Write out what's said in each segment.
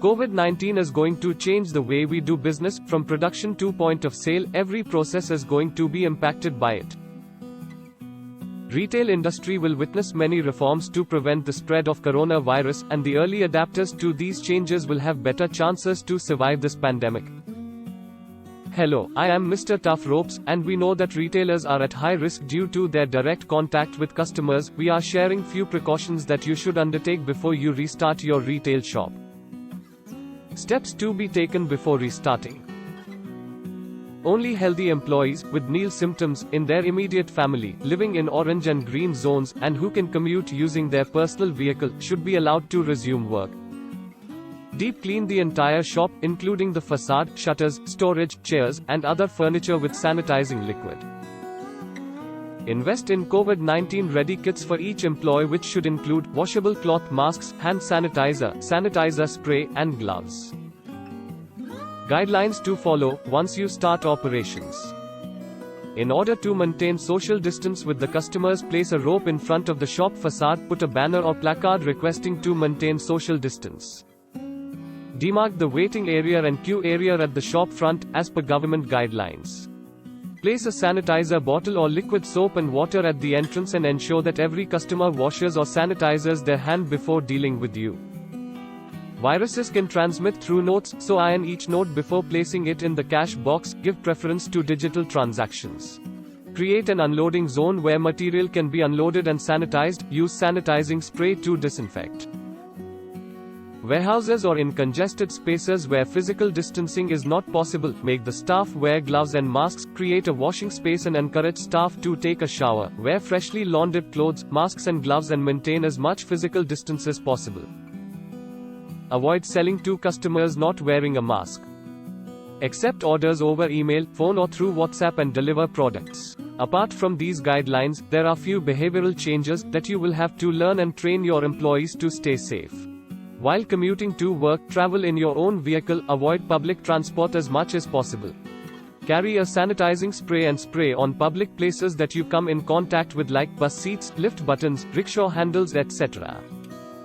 COVID-19 is going to change the way we do business, from production to point of sale. Every process is going to be impacted by it. Retail industry will witness many reforms to prevent the spread of coronavirus, and the early adapters to these changes will have better chances to survive this pandemic. Hello, I am Mr. Tough Ropes, and we know that retailers are at high risk due to their direct contact with customers. We are sharing few precautions that you should undertake before you restart your retail shop. Steps to be taken before restarting. Only healthy employees with mild symptoms in their immediate family, living in orange and green zones, and who can commute using their personal vehicle, should be allowed to resume work. Deep clean the entire shop, including the facade, shutters, storage, chairs, and other furniture with sanitizing liquid. Invest in COVID-19 ready kits for each employee, which should include washable cloth masks, hand sanitizer, sanitizer spray, and gloves. Guidelines to follow once you start operations. In order to maintain social distance with the customers, place a rope in front of the shop facade, put a banner or placard requesting to maintain social distance. Demark the waiting area and queue area at the shop front, as per government guidelines. Place a sanitizer bottle or liquid soap and water at the entrance and ensure that every customer washes or sanitizes their hand before dealing with you. Viruses can transmit through notes, so iron each note before placing it in the cash box. Give preference to digital transactions. Create an unloading zone where material can be unloaded and sanitized. Use sanitizing spray to disinfect. Warehouses or in congested spaces where physical distancing is not possible, make the staff wear gloves and masks. Create a washing space and encourage staff to take a shower. Wear freshly laundered clothes, masks and gloves, and maintain as much physical distance as possible. Avoid selling to customers not wearing a mask. Accept orders over email, phone or through WhatsApp and deliver products. Apart from these guidelines, there are few behavioral changes that you will have to learn and train your employees to stay safe. While commuting to work, travel in your own vehicle. Avoid public transport as much as possible. Carry a sanitizing spray and spray on public places that you come in contact with, like bus seats, lift buttons, rickshaw handles, etc.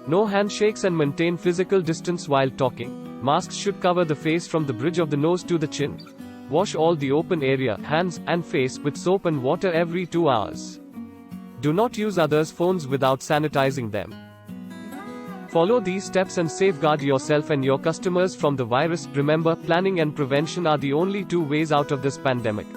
No handshakes and maintain physical distance while talking. Masks should cover the face from the bridge of the nose to the chin. Wash all the open area, hands, and face with soap and water every 2 hours. Do not use others' phones without sanitizing them. Follow these steps and safeguard yourself and your customers from the virus. Remember, planning and prevention are the only two ways out of this pandemic.